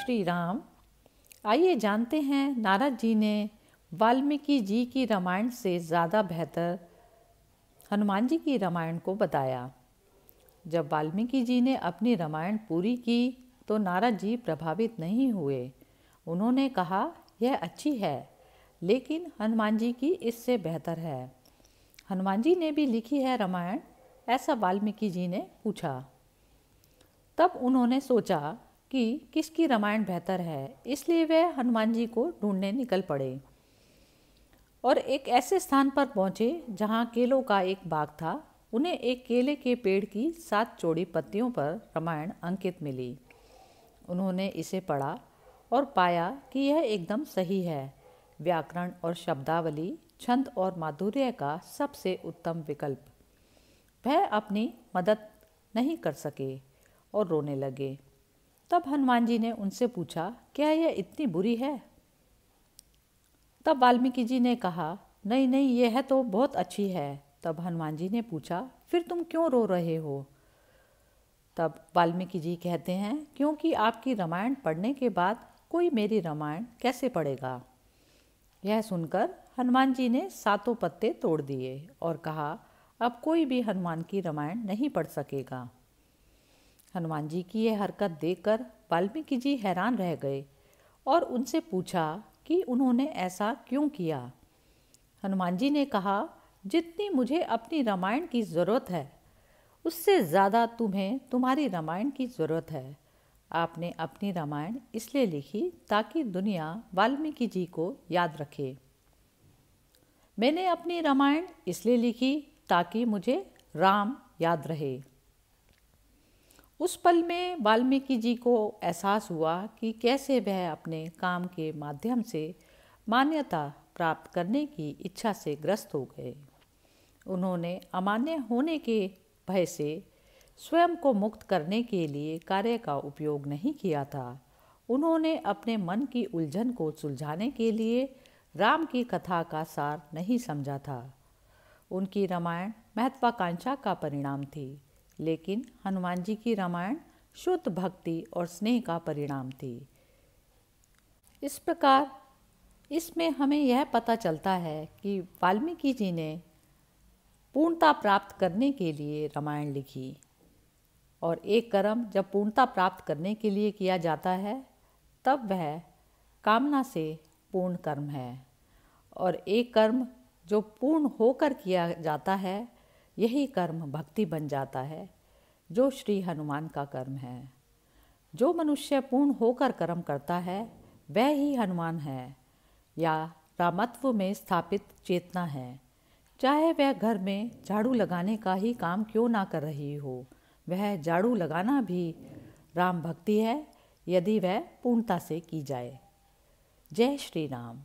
श्री राम। आइए जानते हैं नारद जी ने वाल्मीकि जी की रामायण से ज़्यादा बेहतर हनुमान जी की रामायण को बताया। जब वाल्मीकि जी ने अपनी रामायण पूरी की तो नारद जी प्रभावित नहीं हुए। उन्होंने कहा, यह अच्छी है, लेकिन हनुमान जी की इससे बेहतर है। हनुमान जी ने भी लिखी है रामायण, ऐसा वाल्मीकि जी ने पूछा। तब उन्होंने सोचा कि किसकी रामायण बेहतर है, इसलिए वे हनुमान जी को ढूंढने निकल पड़े और एक ऐसे स्थान पर पहुँचे जहाँ केलों का एक बाग था। उन्हें एक केले के पेड़ की 7 चौड़ी पत्तियों पर रामायण अंकित मिली। उन्होंने इसे पढ़ा और पाया कि यह एकदम सही है। व्याकरण और शब्दावली, छंद और माधुर्य का सबसे उत्तम विकल्प। वह अपनी मदद नहीं कर सके और रोने लगे। तब हनुमान जी ने उनसे पूछा, क्या यह इतनी बुरी है? तब वाल्मीकि जी ने कहा, नहीं नहीं, यह तो बहुत अच्छी है। तब हनुमान जी ने पूछा, फिर तुम क्यों रो रहे हो? तब वाल्मीकि जी कहते हैं, क्योंकि आपकी रामायण पढ़ने के बाद कोई मेरी रामायण कैसे पढ़ेगा? यह सुनकर हनुमान जी ने 7 पत्ते तोड़ दिए और कहा, अब कोई भी हनुमान की रामायण नहीं पढ़ सकेगा। हनुमान जी की यह हरकत देखकर वाल्मीकि जी हैरान रह गए और उनसे पूछा कि उन्होंने ऐसा क्यों किया। हनुमान जी ने कहा, जितनी मुझे अपनी रामायण की ज़रूरत है, उससे ज़्यादा तुम्हें तुम्हारी रामायण की ज़रूरत है। आपने अपनी रामायण इसलिए लिखी ताकि दुनिया वाल्मीकि जी को याद रखे। मैंने अपनी रामायण इसलिए लिखी ताकि मुझे राम याद रहे। उस पल में वाल्मीकि जी को एहसास हुआ कि कैसे वह अपने काम के माध्यम से मान्यता प्राप्त करने की इच्छा से ग्रस्त हो गए। उन्होंने अमान्य होने के भय से स्वयं को मुक्त करने के लिए कार्य का उपयोग नहीं किया था। उन्होंने अपने मन की उलझन को सुलझाने के लिए राम की कथा का सार नहीं समझा था। उनकी रामायण महत्वाकांक्षा का परिणाम थी, लेकिन हनुमान जी की रामायण शुद्ध भक्ति और स्नेह का परिणाम थी। इस प्रकार इसमें हमें यह पता चलता है कि वाल्मीकि जी ने पूर्णता प्राप्त करने के लिए रामायण लिखी, और एक कर्म जब पूर्णता प्राप्त करने के लिए किया जाता है तब वह कामना से पूर्ण कर्म है, और एक कर्म जो पूर्ण होकर किया जाता है, यही कर्म भक्ति बन जाता है, जो श्री हनुमान का कर्म है। जो मनुष्य पूर्ण होकर कर्म करता है वह ही हनुमान है, या रामत्व में स्थापित चेतना है। चाहे वह घर में झाड़ू लगाने का ही काम क्यों ना कर रही हो, वह झाड़ू लगाना भी राम भक्ति है, यदि वह पूर्णता से की जाए। जय श्री राम।